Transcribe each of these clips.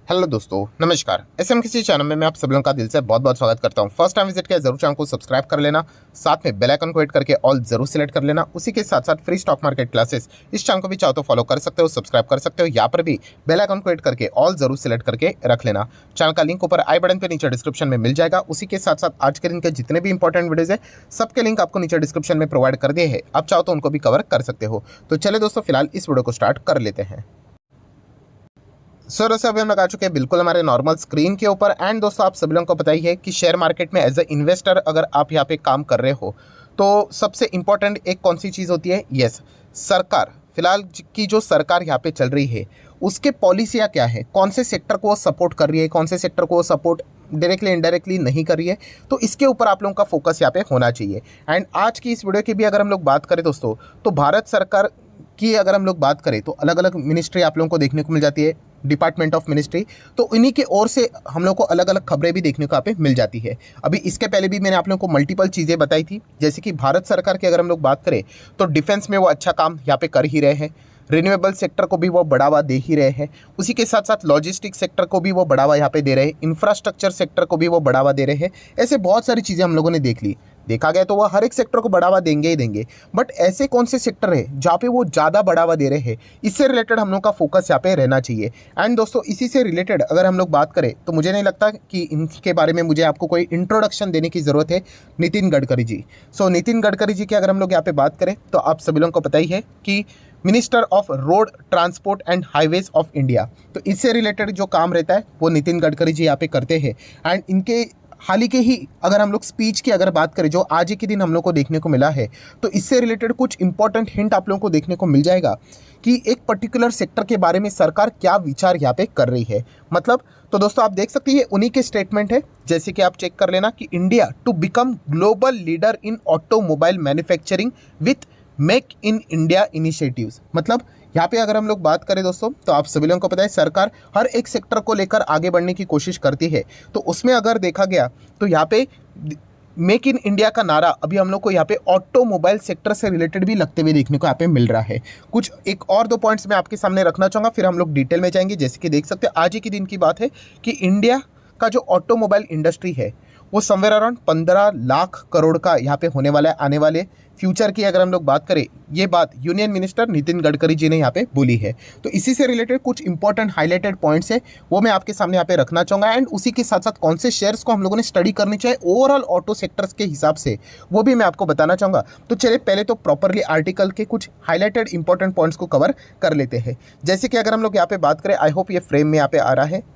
Hello दोस्तों, नमस्कार। SM किसी चैनल में मैं आप सब लोगों का दिल से बहुत बहुत स्वागत करता हूं। फर्स्ट टाइम विजिट किया जरूर चैनल को सब्सक्राइब कर लेना, साथ में बेल आइकन को हिट करके ऑल जरूर सिलेक्ट कर लेना। उसी के साथ साथ फ्री स्टॉक मार्केट क्लासेस इस चैनल को भी चाहो तो फॉलो कर सकते हो, सब्सक्राइब कर सकते हो। यहाँ पर भी बेल आइकन को हिट करके ऑल जरूर सिलेक्ट करके रख लेना। चैनल का लिंक ऊपर आई बटन पर नीचे डिस्क्रिप्शन में मिल जाएगा। उसी के साथ साथ आज के दिन के जितने भी इंपॉर्टेंट वीडियोज है सबके लिंक आपको नीचे डिस्क्रिप्शन में प्रोवाइड कर दिए हैं, आप चाहो तो उनको भी कवर कर सकते हो। तो चले दोस्तों, फिलहाल इस वीडियो को स्टार्ट कर लेते हैं। सर वैसे अभी हम लोग आ चुके हैं बिल्कुल हमारे नॉर्मल स्क्रीन के ऊपर। एंड दोस्तों, आप सभी लोगों को पता ही है कि शेयर मार्केट में एज अ इन्वेस्टर अगर आप यहाँ पे काम कर रहे हो तो सबसे इंपॉर्टेंट एक कौन सी चीज़ होती है? यस, सरकार। फिलहाल की जो सरकार यहाँ पे चल रही है उसके पॉलिसियाँ क्या है, कौन से सेक्टर को वो सपोर्ट कर रही है, कौन से सेक्टर को वो सपोर्ट डायरेक्टली इनडायरेक्टली नहीं कर रही है, तो इसके ऊपर आप लोगों का फोकस यहाँ पे होना चाहिए। एंड आज की इस वीडियो की भी अगर हम लोग बात करें दोस्तों, तो भारत सरकार की अगर हम लोग बात करें तो अलग अलग मिनिस्ट्री आप लोगों को देखने को मिल जाती है, डिपार्टमेंट ऑफ मिनिस्ट्री। तो इन्हीं के ओर से हम लोग को अलग अलग खबरें भी देखने को यहाँ पे मिल जाती है। अभी इसके पहले भी मैंने आप लोगों को मल्टीपल चीज़ें बताई थी, जैसे कि भारत सरकार की अगर हम लोग बात करें तो डिफेंस में वो अच्छा काम यहाँ पे कर ही रहे हैं, रिन्यूएबल सेक्टर को भी वो बढ़ावा दे ही रहे हैं, उसी के साथ साथ लॉजिस्टिक सेक्टर को भी वो बढ़ावा यहाँ पे दे रहे हैं, इंफ्रास्ट्रक्चर सेक्टर को भी वो बढ़ावा दे रहे हैं। ऐसे बहुत सारी चीज़ें हम लोगों ने देख ली। देखा गया तो वह हर एक सेक्टर को बढ़ावा देंगे ही देंगे, बट ऐसे कौन से सेक्टर है जहाँ पे वो ज़्यादा बढ़ावा दे रहे हैं, इससे रिलेटेड हम लोग का फोकस यहाँ पे रहना चाहिए। एंड दोस्तों, इसी से रिलेटेड अगर हम लोग बात करें तो मुझे नहीं लगता कि इनके बारे में मुझे आपको कोई इंट्रोडक्शन देने की ज़रूरत है। नितिन गडकरी जी। नितिन गडकरी जी की अगर हम लोग यहाँ पे बात करें तो आप सभी लोगों को पता ही है कि minister of road transport and highways of India. तो इससे रिलेटेड जो काम रहता है वो नितिन गडकरी जी यहाँ पे करते हैं। एंड इनके हाल ही के ही अगर हम लोग स्पीच की अगर बात करें जो आज ही के दिन हम लोग को देखने को मिला है, तो इससे रिलेटेड कुछ इंपॉर्टेंट हिंट आप लोगों को देखने को मिल जाएगा कि एक पर्टिकुलर सेक्टर के बारे में सरकार क्या विचार यहाँ पे कर रही है। मतलब तो दोस्तों, आप देख सकते हैं उन्हीं के स्टेटमेंट है, जैसे कि आप चेक कर लेना कि India to become global leader in automobile manufacturing with make in India initiatives. मतलब यहाँ पे अगर हम लोग बात करें दोस्तों, तो आप सभी लोगों को पता है सरकार हर एक सेक्टर को लेकर आगे बढ़ने की कोशिश करती है। तो उसमें अगर देखा गया तो यहाँ पे मेक इन इंडिया का नारा अभी हम लोग को यहाँ पे ऑटोमोबाइल सेक्टर से रिलेटेड भी लगते हुए देखने को यहाँ पे मिल रहा है। कुछ एक और दो पॉइंट्स मैं आपके सामने रखना चाहूँगा, फिर हम लोग डिटेल में जाएंगे। जैसे कि देख सकते हैं आज ही के दिन की बात है कि इंडिया का जो ऑटोमोबाइल इंडस्ट्री है वो समवेयर अराउंड 15 लाख करोड़ का यहाँ पे होने वाला है आने वाले फ्यूचर की। अगर हम लोग बात करें, ये बात यूनियन मिनिस्टर नितिन गडकरी जी ने यहाँ पे बोली है। तो इसी से रिलेटेड कुछ इंपॉर्टेंट हाईलाइटेड पॉइंट्स है वो मैं आपके सामने यहाँ पे रखना चाहूँगा। एंड उसी के साथ साथ कौन से शेयर्स को हम लोगों ने स्टडी करनी चाहिए ओवरऑल ऑटो सेक्टर्स के हिसाब से, वो भी मैं आपको बताना चाहूँगा। तो चलिए पहले तो प्रॉपरली आर्टिकल के कुछ हाईलाइटेड इंपॉर्टेंट पॉइंट्स को कवर कर लेते हैं। जैसे कि अगर हम लोग यहाँ पे बात करें, आई होप ये फ्रेम में यहाँ पे आ रहा है।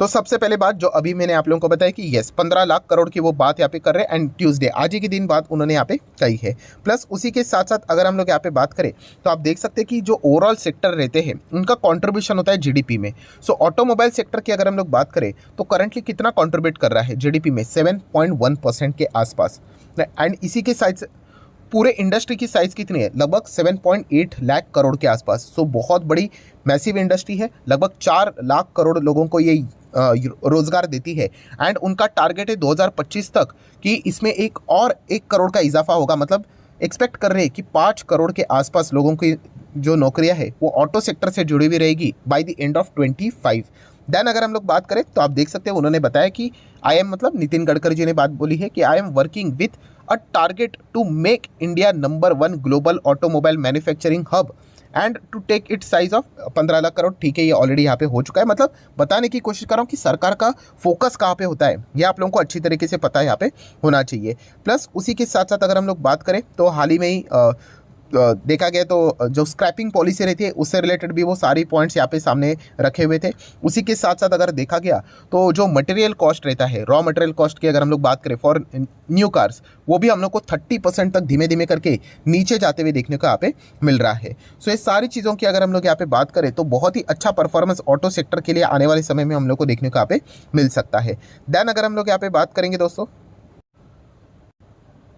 तो सबसे पहले बात जो अभी मैंने आप लोगों को बताया कि यस 15 लाख करोड़ की वो बात यहाँ पे कर रहे हैं, एंड ट्यूसडे आज ही के दिन बात उन्होंने यहाँ पे कही है। प्लस उसी के साथ साथ अगर हम लोग यहाँ पे बात करें तो आप देख सकते हैं कि जो ओवरऑल सेक्टर रहते हैं उनका कंट्रीब्यूशन होता है जीडीपी में। ऑटोमोबाइल सेक्टर की अगर हम लोग बात करें तो करंटली कितना कॉन्ट्रीब्यूट कर रहा है जीडीपी में? 7.1% के आसपास। एंड इसी के साइड पूरे इंडस्ट्री की साइज़ कितनी है? लगभग 7.8 लाख करोड़ के आसपास। बहुत बड़ी मैसिव इंडस्ट्री है, लगभग 4 लाख करोड़ लोगों को ये रोज़गार देती है। एंड उनका टारगेट है 2025 तक कि इसमें एक और 1 करोड़ का इजाफा होगा। मतलब एक्सपेक्ट कर रहे हैं कि 5 करोड़ के आसपास लोगों की जो नौकरियां है वो ऑटो सेक्टर से जुड़ी हुई रहेगी by the end of 25। Then अगर हम लोग बात करें तो आप देख सकते हैं उन्होंने बताया कि आई एम, मतलब नितिन गडकरी जी ने बात बोली है कि I am working with a target to make India number 1 global automobile manufacturing hub and to take it size of 15 lakh crore. ठीक है, ये ऑलरेडी यहाँ पे हो चुका है। मतलब बताने की कोशिश कर रहा हूँ कि सरकार का फोकस कहाँ पे होता है, ये आप लोगों को अच्छी तरीके से पता है यहाँ पे होना चाहिए। प्लस उसी के साथ साथ अगर हम लोग बात करें तो हाल ही में ही देखा गया तो जो स्क्रैपिंग पॉलिसी रहती है उससे रिलेटेड भी वो सारी पॉइंट्स यहाँ पे सामने रखे हुए थे। उसी के साथ साथ अगर देखा गया तो जो मटेरियल कॉस्ट रहता है, रॉ मटेरियल कॉस्ट की अगर हम लोग बात करें फॉर न्यू कार्स, वो भी हम लोग को 30% तक धीमे धीमे करके नीचे जाते हुए देखने को यहाँ पे मिल रहा है। ये सारी चीज़ों की अगर हम लोग यहाँ पे बात करें तो बहुत ही अच्छा परफॉर्मेंस ऑटो सेक्टर के लिए आने वाले समय में हम लोग को देखने को यहाँ पे मिल सकता है। देन अगर हम लोग यहाँ पे बात करेंगे दोस्तों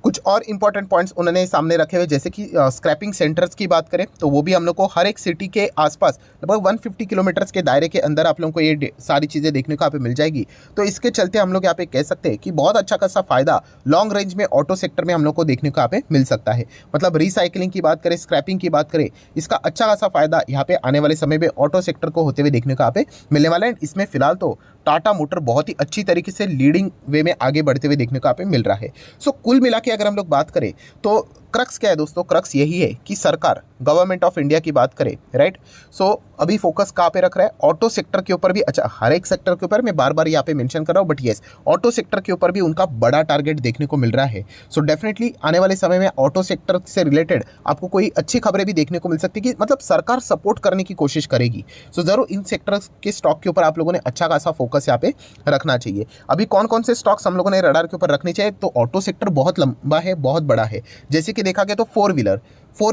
कुछ और इंपॉर्टेंट पॉइंट्स उन्होंने सामने रखे हुए, जैसे कि स्क्रैपिंग सेंटर्स की बात करें तो वो भी हम लोग को हर एक सिटी के आसपास लगभग 150 किलोमीटर्स के दायरे के अंदर आप लोगों को ये सारी चीज़ें देखने को यहाँ पे मिल जाएगी। तो इसके चलते हम लोग यहाँ पे कह सकते हैं कि बहुत अच्छा खासा फायदा लॉन्ग रेंज में ऑटो सेक्टर में हम लोग को देखने को यहाँ पे मिल सकता है। मतलब रिसाइकलिंग की बात करें, स्क्रैपिंग की बात करें, इसका अच्छा खासा फायदा यहाँ पे आने वाले समय में ऑटो सेक्टर को होते हुए देखने को यहाँ पे मिलने वाला है। इसमें फिलहाल तो टाटा मोटर बहुत ही अच्छी तरीके से लीडिंग वे में आगे बढ़ते हुए देखने को यहाँ पे मिल रहा है। सो कुल मिला के अगर हम लोग बात करें तो क्रक्स क्या है दोस्तों, क्रक्स यही है कि सरकार, गवर्नमेंट ऑफ इंडिया की बात करें, राइट। सो अभी फोकस कहाँ पे रख रहा है, ऑटो सेक्टर के ऊपर भी। अच्छा, हर एक सेक्टर के ऊपर मैं बार बार यहाँ पे मेंशन कर रहा हूँ, बट येस, ऑटो सेक्टर के ऊपर भी उनका बड़ा टारगेट देखने को मिल रहा है। सो डेफिनेटली आने वाले समय में ऑटो सेक्टर से रिलेटेड आपको कोई अच्छी खबरें भी देखने को मिल सकती है कि मतलब सरकार सपोर्ट करने की कोशिश करेगी। सो जरूर इन सेक्टर के स्टॉक के ऊपर आप लोगों ने अच्छा खासा फोकस यहाँ पे रखना चाहिए। अभी कौन कौन से स्टॉक्स हम लोगों ने रडार के ऊपर रखने चाहिए, तो ऑटो सेक्टर बहुत लंबा है, बहुत बड़ा है। जैसे कि देखा गया तो फोर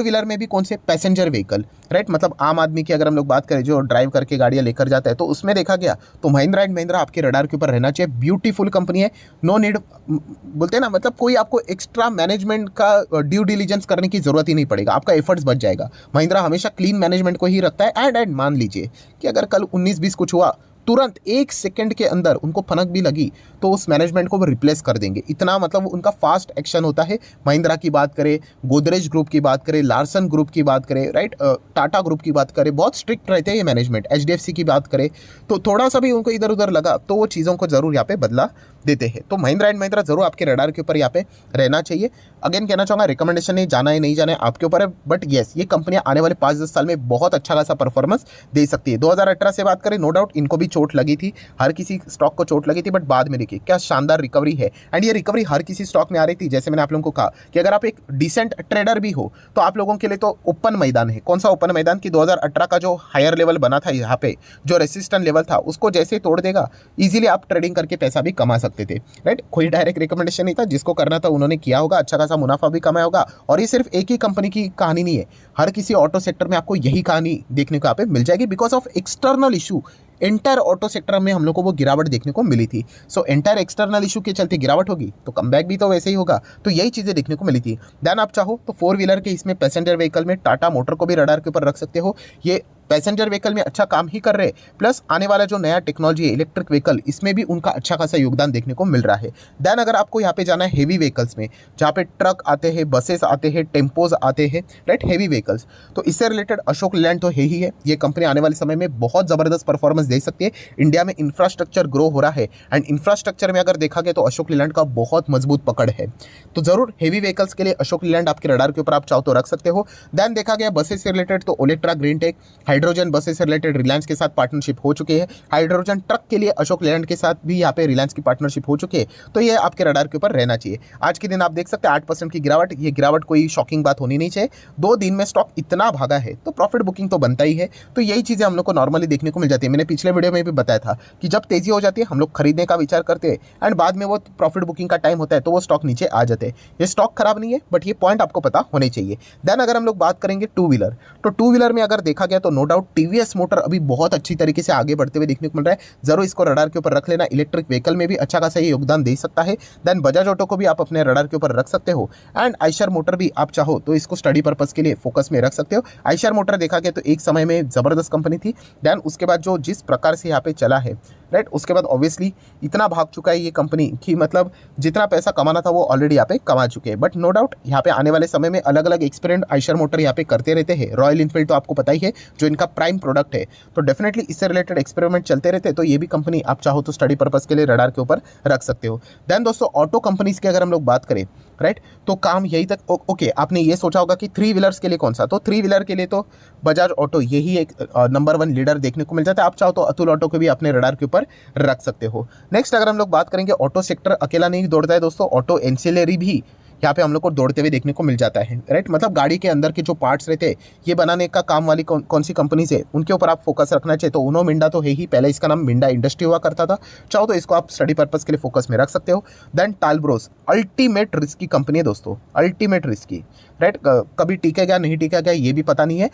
व्हीलर में भी कौन से, पैसेंजर व्हीकल, राइट। मतलब आम आदमी की अगर हम लोग बात करें जो ड्राइव करके गाड़ियां लेकर जाता है, तो उसमें देखा गया तो महिंद्रा एंड महिंद्रा आपके रडार के ऊपर रहना चाहिए। ब्यूटीफुल कंपनी है, नो नीड, बोलते हैं ना, मतलब कोई आपको एक्स्ट्रा मैनेजमेंट का ड्यू डिलीजेंस करने की जरूरत ही नहीं पड़ेगा, आपका एफर्ट्स बच जाएगा। महिंद्रा हमेशा क्लीन मैनेजमेंट को ही रखता है। एंड मान लीजिए कि अगर कल 19-20 कुछ हुआ, तुरंत 1 सेकंड के अंदर उनको फनक भी लगी तो उस मैनेजमेंट को वो रिप्लेस कर देंगे। इतना मतलब उनका फास्ट एक्शन होता है। महिंद्रा की बात करें, गोदरेज ग्रुप की बात करें, लार्सन ग्रुप की बात करें, राइट, टाटा ग्रुप की बात करें, बहुत स्ट्रिक्ट रहते हैं ये मैनेजमेंट। HDFC की बात करें तो थोड़ा सा भी उनको इधर उधर लगा तो वो चीज़ों को जरूर यहाँ पे बदला देते हैं। तो महिंद्रा एंड महिंद्रा जरूर आपके रडार के ऊपर यहाँ पे रहना चाहिए। अगेन कहना चाहूँगा, रिकमेंडेशन नहीं, जाना है नहीं जाना है आपके ऊपर है, बट येस, ये कंपनियां आने वाले 5-10 साल में बहुत अच्छा खासा परफॉर्मेंस दे सकती है। 2018 से बात करें, नो डाउट इनको भी चोट लगी थी, हर किसी स्टॉक को चोट लगी थी, बट बाद में देखिए क्या शानदार रिकवरी है। एंड ये रिकवरी हर किसी स्टॉक में आ रही थी। जैसे मैंने आप लोगों को कहा कि अगर आप एक डिसेंट ट्रेडर भी हो तो आप लोगों के लिए तो ओपन मैदान है। कौन सा ओपन मैदान, कि 2018 का जो हायर लेवल बना था, यहाँ पे जो रेसिस्टेंट लेवल था उसको जैसे तोड़ देगा, इजीली आप ट्रेडिंग करके पैसा भी कमा सकते थे, राइट। कोई डायरेक्ट रिकमेंडेशन नहीं था, जिसको करना था उन्होंने किया होगा, अच्छा खासा मुनाफा भी कमाया होगा। और ये सिर्फ एक ही कंपनी की कहानी नहीं है, हर किसी ऑटो सेक्टर में आपको यही कहानी देखने को यहाँ पे मिल जाएगी। Because of external issue entire auto sector में हम लोग को वो गिरावट देखने को मिली थी। सो एंटायर एक्सटर्नल इशू के चलते गिरावट होगी तो कमबैक भी तो वैसे ही होगा। तो यही चीज़ें देखने को मिली थी। देन आप चाहो तो 4 व्हीलर के इसमें पैसेंजर व्हीकल में टाटा मोटर को भी रडार के ऊपर रख सकते हो। ये पैसेंजर व्हीकल में अच्छा काम ही कर रहे हैं, प्लस आने वाला जो नया टेक्नोलॉजी है इलेक्ट्रिक व्हीकल, इसमें भी उनका अच्छा खासा योगदान देखने को मिल रहा है। देन अगर आपको यहाँ पे जाना है हेवी व्हीकल्स में, जहाँ पे ट्रक आते हैं, बसेस आते हैं, टेम्पोज आते हैं, राइट, हेवी व्हीकल्स, तो इससे रिलेटेड अशोक लेलैंड तो है ही है। ये कंपनी आने वाले समय में बहुत ज़बरदस्त परफॉर्मेंस दे सकती है। इंडिया में इंफ्रास्ट्रक्चर ग्रो हो रहा है एंड इंफ्रास्ट्रक्चर में अगर देखा गया तो अशोक लेलैंड का बहुत मजबूत पकड़ है। तो जरूर हेवी व्हीकल्स के लिए अशोक लेलैंड आपके रडार के ऊपर आप चाहो तो रख सकते हो। देन देखा गया बसेस से रिलेटेड तो Olectra green tech, hydrogen buses से रिलेटेड रिलायंस के साथ पार्टनरशिप हो चुकी है। हाइड्रोजन ट्रक के लिए अशोक लेलैंड के साथ भी यहाँ पे रिलायंस की पार्टनरशिप हो चुकी है। तो ये आपके रडार के ऊपर रहना चाहिए। आज के दिन आप देख सकते हैं 8% की गिरावट, ये गिरावट कोई शॉकिंग बात होनी नहीं चाहिए। 2 दिन में स्टॉक इतना भागा है तो प्रॉफिट बुकिंग तो बनता ही है। तो यही चीज़ें हम लोग को नॉर्मली देखने को मिल जाती है। मैंने पिछले वीडियो में भी बताया था कि जब तेजी हो जाती है हम लोग खरीदने का विचार करते हैं एंड बाद में वो प्रॉफिट बुकिंग का टाइम होता है तो वो स्टॉक नीचे आ जाते हैं। ये स्टॉक खराब नहीं है, बट ये पॉइंट आपको पता होने चाहिए। देन अगर हम लोग बात करेंगे 2 व्हीलर, तो 2 व्हीलर में अगर देखा गया तो नो डाउट टीवीएस मोटर अभी बहुत अच्छी तरीके से आगे बढ़ते हुए देखने को मिल रहा है। जरूर इसको रडार के ऊपर रख लेना। इलेक्ट्रिक व्हीकल में भी अच्छा खासा ये योगदान दे सकता है। देन बजाज ऑटो को भी आप अपने रडार के ऊपर रख सकते हो एंड आयशर मोटर भी आप चाहो तो इसको स्टडी पर्पस के लिए फोकस में रख सकते हो। आयशर मोटर देखा गया तो एक समय में जबरदस्त कंपनी थी। देन उसके बाद जो जिस प्रकार से यहाँ पे चला है, राइट, उसके बाद ऑब्वियसली इतना भाग चुका है ये कंपनी कि मतलब जितना पैसा कमाना था वो ऑलरेडी यहाँ पे कमा चुके हैं। बट नो डाउट यहाँ पे आने वाले समय में अलग अलग एक्सपेरिमेंट आयशर मोटर यहाँ पे करते रहते हैं। रॉयल इनफील्ड तो आपको पता ही है जो इनका प्राइम प्रोडक्ट है, तो डेफिनेटली इससे रिलेटेड एक्सपेरिमेंट चलते रहते हैं। तो ये भी कंपनी आप चाहो तो स्टडी पर्पस के लिए रडार के ऊपर रख सकते हो। देन दोस्तों ऑटो कंपनीज की अगर हम लोग बात करें, राइट, तो काम यही तक ओके। आपने ये सोचा होगा कि 3 व्हीलर्स के लिए कौन सा, तो 3 व्हीलर के लिए तो बजाज ऑटो यही एक नंबर 1 लीडर देखने को मिल जाता है। आप चाहो तो अतुल ऑटो को भी अपने रडार के ऊपर रख सकते हो। नेक्स्ट अगर हम लोग बात करेंगे, ऑटो सेक्टर अकेला नहीं दौड़ता है दोस्तों, ऑटो एंसिलरी भी यहाँ पे हम लोग को दौड़ते हुए देखने को मिल जाता है, राइट। मतलब गाड़ी के अंदर के जो पार्ट्स रहते हैं ये बनाने का काम वाली कौन सी कंपनी से, उनके ऊपर आप फोकस रखना चाहिए। तो उनो मिंडा तो है ही, पहले इसका नाम मिंडा इंडस्ट्री हुआ करता था, चाहो तो इसको आप स्टडी पर्पस के लिए फोकस में रख सकते हो। देन टालब्रोस अल्टीमेट रिस्क की कंपनी है दोस्तों, अल्टीमेट रिस्क की, राइट। कभी टिकेगा नहीं टिकेगा ये भी पता नहीं है,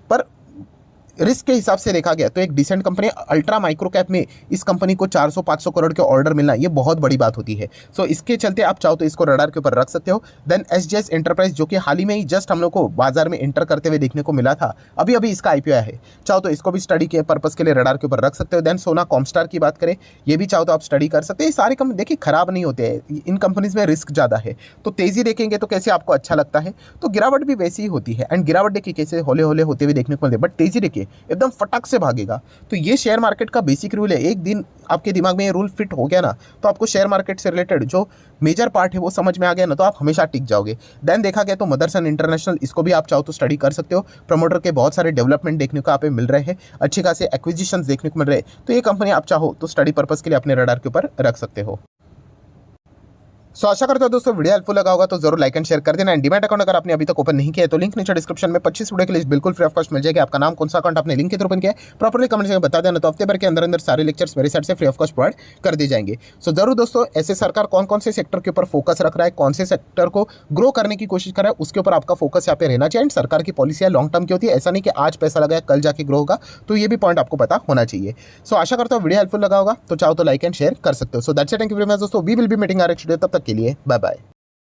पर रिस्क के हिसाब से देखा गया तो एक decent company ultra micro cap में इस कंपनी को 400-500 करोड़ के ऑर्डर मिलना ये बहुत बड़ी बात होती है। सो इसके चलते आप चाहो तो इसको रडार के ऊपर रख सकते हो। देन एसजीएस एंटरप्राइज जो कि हाल ही में ही जस्ट हम लोग को बाजार में एंटर करते हुए देखने को मिला था, अभी अभी इसका आईपीओ है, चाहो तो इसको भी स्टडी के पर्पस के लिए रडार के ऊपर रख सकते हो। देन सोना कॉमस्टार की बात करें, ये भी चाहो तो आप स्टडी कर सकते हैं। ये सारी कंपनी देखिए खराब नहीं होते हैं, इन कंपनीज में रिस्क ज़्यादा है, तो तेज़ी देखेंगे तो कैसे आपको अच्छा लगता है, तो गिरावट भी वैसी ही होती है। एंड गिरावट देखिए कैसे होले होले होते हुए देखने को मिलते हैं, बट तेज़ी देखिए एकदम फटक से भागेगा। तो ये शेयर मार्केट का बेसिक रूल है। एक दिन आपके दिमाग में ये रूल फिट हो गया ना, तो आपको शेयर मार्केट से रिलेटेड जो मेजर पार्ट है वो समझ में आ गया ना, तो आप हमेशा टिक जाओगे। देन देखा गया तो मदरसन इंटरनेशनल, इसको भी आप चाहो तो स्टडी कर सकते हो। प्रमोटर के बहुत सारे डेवलपमेंट देखने को आप मिल रहे हैं, अच्छे खासे एक्विजिशंस देखने को मिल रहे हैं, तो ये कंपनी आप चाहो तो स्टडी पर्पस के लिए अपने रडार के ऊपर रख सकते हो। सो आशा करता हूं दोस्तों वीडियो हेल्पफुल लगा होगा, तो जरूर लाइक एंड शेयर कर देना। एंड डीमैट अकाउंट अगर आपने अभी तक ओपन नहीं किया है तो लिंक नीचे डिस्क्रिप्शन में 25 वीडियो के लिए बिल्कुल फ्री ऑफ कॉस्ट मिल जाएगी। आपका नाम कौन सा अकाउंट आपने लिंक के थ्रू ओपन किया है प्रॉपर्ली कमेंट में बता देना, तो हफ्ते भर के अंदर अंदर सारे लेक्चर्स मेरे साइड से फ्री ऑफ कॉस्ट प्रोवाइड कर दिए जाएंगे। सो जरूर दोस्तों, ऐसे सरकार कौन कौन से सेक्टर के ऊपर फोकस रख रहा है, कौन से सेक्टर को ग्रो करने की कोशिश कर रहा है, उसके ऊपर आपका फोकस यहाँ पे रहना चाहिए। एंड सरकार की पॉलिसियाँ लॉन्ग टर्म की होती है, ऐसा नहीं कि आज पैसा लगाया कल जाके ग्रो होगा, तो ये भी पॉइंट आपको पता होना चाहिए। सो आशा करता हूँ वीडियो हेल्पफुल लगा होगा, तो चाहो तो लाइक एंड शेयर कर सकते हो। So that's it, thank you very much दोस्तों, we will be meeting our next video, तब तक के लिए बाय बाय।